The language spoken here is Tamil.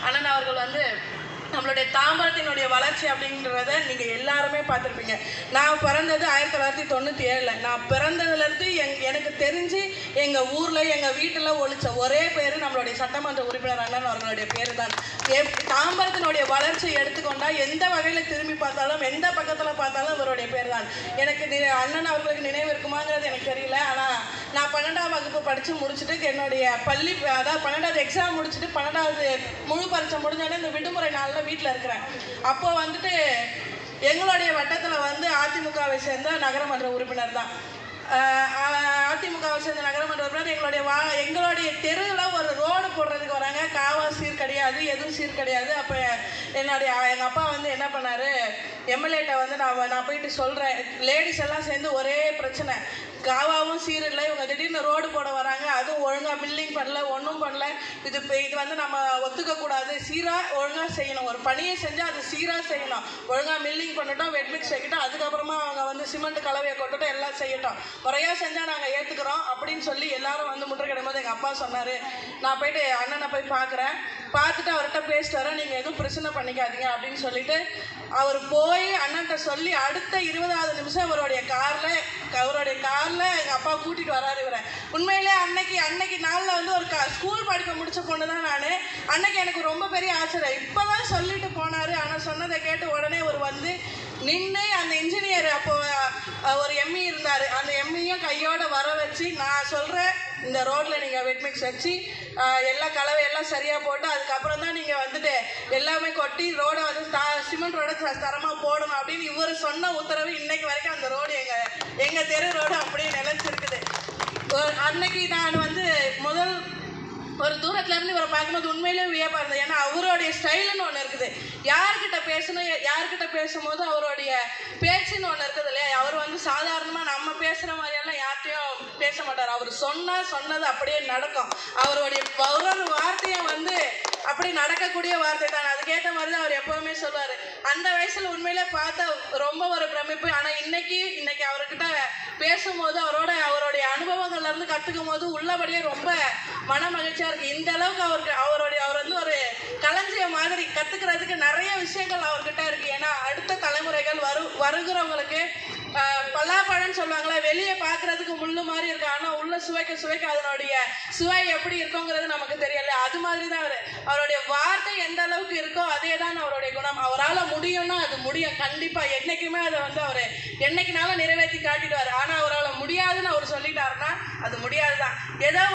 அண்ணன் அவர்கள் வந்து நம்மளுடைய தாம்பரத்தினுடைய வளர்ச்சி அப்படின்றத நீங்கள் எல்லாருமே பார்த்துருப்பீங்க. நான் பிறந்தது 1997. நான் பிறந்ததுலேருந்து எனக்கு தெரிஞ்சு எங்கள் ஊரில் எங்கள் வீட்டில் ஒழிச்ச ஒரே பேர் நம்மளுடைய சட்டமன்ற உறுப்பினர் அண்ணன் அவர்களுடைய பேர் தான். தாம்பரத்தினுடைய வளர்ச்சியை எடுத்துக்கொண்டால் எந்த வகையில் திரும்பி பார்த்தாலும் எந்த பக்கத்தில் பார்த்தாலும் இவருடைய பேர் தான். எனக்கு அண்ணன் அவர்களுக்கு நினைவு இருக்குமாங்கிறது எனக்கு தெரியல. ஆனால் நான் 12ஆம் வகுப்பு படித்து முடிச்சுட்டு என்னுடைய அதாவது 12வது எக்ஸாம் முடிச்சுட்டு 12வது முழு பரீட்சை முடிஞ்சோடனே இந்த விடுமுறை நாளில் வீட்டில் இருக்கிறேன். அப்போ வந்துட்டு எங்களுடைய வட்டத்தில் வந்து அதிமுகவை சேர்ந்த நகரமன்ற உறுப்பினர் தான். அதிமுகவை சேர்ந்த நகரமன்ற உறுப்பினர் எங்களுடைய தெருவில் ஒரு ரோடு போடுறதுக்கு வராங்க. காவா சீர் கிடையாது, எதுவும் சீர் கிடையாது. அப்போ எங்கள் அப்பா வந்து என்ன பண்ணார், எம்எல்ஏட்ட வந்து நான் போயிட்டு சொல்கிறேன், லேடிஸ் எல்லாம் சேர்ந்து ஒரே பிரச்சனை, காவாவும் சீர் இல்லை, இவங்க திடீர்னு ரோடு போட வராங்க, அதுவும் ஒழுங்காக பில்டிங் பண்ணல, ஒன்றும் பண்ணல, இது வந்து நம்ம ஒத்துக்கக்கூடாது, சீராக ஒழுங்காக செய்யணும், ஒரு பணியை செஞ்சால் அது சீராக செய்யணும், ஒழுங்காக மில்லிங் பண்ணட்டும், வெட்மிக்ஸ் வைக்கட்டும், அதுக்கப்புறமா அவங்க வந்து சிமெண்ட் கலவையை கொட்டட்டும், எல்லாம் செய்யட்டும், முறையாக செஞ்சால் நாங்கள் ஏற்றுக்கிறோம் அப்படின்னு சொல்லி எல்லாரும் வந்து முற்றுகையிடும் போது எங்கள் அப்பா சொன்னார், நான் போயிட்டு அண்ணனை போய் பார்க்குறேன், பார்த்துட்டு அவர்கிட்ட பேசிட்டு வரேன், நீங்கள் எதுவும் பிரச்சனை பண்ணிக்காதீங்க அப்படின்னு சொல்லிட்டு அவர் போய் அண்ணன்ட்ட சொல்லி அடுத்த 20வது நிமிஷம் அவருடைய காரில் எங்கள் அப்பா கூட்டிகிட்டு வராரு இவரை. உண்மையிலே அன்னைக்கு நாளில் வந்து ஒரு ஸ்கூல் படிக்க முடிச்ச பொண்ணு தான் நான். அன்னைக்கு எனக்கு ரொம்ப பெரிய ஆச்சரியம். இப்போ தான் சொல்லிட்டு போனார். ஆனால் சொன்னதை கேட்டு உடனே ஒரு வந்து நின்று அந்த இன்ஜினியர் அப்போ ஒரு எம்இ இருந்தார், அந்த எம்இயும் கையோடு வர வச்சு நான் சொல்கிறேன், இந்த ரோட்டில் நீங்கள் வெட்மிக்ஸ் வச்சு எல்லா கலவையெல்லாம் சரியாக போட்டு அதுக்கப்புறம் தான் நீங்கள் வந்துட்டு எல்லாமே கொட்டி ரோடை வந்து சிமெண்ட் ரோடை தரமாக போடணும் அப்படின்னு இவர் சொன்ன உத்தரவு இன்னைக்கு வரைக்கும் அந்த ரோடு எங்கள் தெரு ரோடு அப்படியே நிலச்சிருக்குது. அன்னைக்கு நான் வந்து முதல் ஒரு தூரத்துலேருந்து இவரை பார்க்கும்போது உண்மையிலேயே வியப்பாக இருந்தது. ஏன்னா அவருடைய ஸ்டைலுன்னு ஒன்று இருக்குது, யார்கிட்ட பேசணும், யார்கிட்ட பேசும்போது அவருடைய பேச்சுன்னு ஒன்று இருக்குது இல்லையா. அவர் வந்து சாதாரணமாக நம்ம பேசுகிற மாதிரியெல்லாம் யார்கிட்டையும் பேச மாட்டார். அவர் சொன்னது அப்படியே நடக்கும். அவருடைய ஒரு வார்த்தையும் வந்து அப்படி நடக்கக்கூடிய வார்த்தை தான். அதுக்கேற்ற மாதிரி தான் அவர் எப்போவுமே சொல்லுவார். அந்த வயசில் உண்மையிலே பார்த்தா ரொம்ப ஒரு பிரமிப்பு. ஆனால் இன்னைக்கு அவர்கிட்ட பேசும்போது அவருடைய அனுபவங்கள்லேருந்து கற்றுக்கும் போது உள்ளபடியே ரொம்ப மன மகிழ்ச்சியாக இருக்குது. இந்த அளவுக்கு அவர் வந்து ஒரு களஞ்சியம் மாதிரி கற்றுக்கிறதுக்கு நிறைய விஷயங்கள் அவர்கிட்ட இருக்குது. ஏன்னா அடுத்த தலைமுறைகள் வருகிறவங்களுக்கு பலாப்பழம்னு சொல்லுவாங்களே, வெளியே பார்க்குறதுக்கு முள்ளு மாதிரி இருக்கு, ஆனால் உள்ள சுவைக்க அதனுடைய சுவை எப்படி இருக்குங்கிறது நமக்கு தெரியல. அது மாதிரி தான் அவருடைய வார்த்தை எந்த அளவுக்கு இருக்கோ அதே தான் அவருடைய குணம். அவரால் முடியும்னா அது முடியும் கண்டிப்பாக. என்றைக்குமே அதை வந்து அவர் என்னைக்குனாலும் நிறைவேற்றி காட்டிடுவார். ஆனால் அவரால் முடியாதுன்னு அவர் சொல்லிட்டாருன்னா அது முடியாது தான். ஏதோ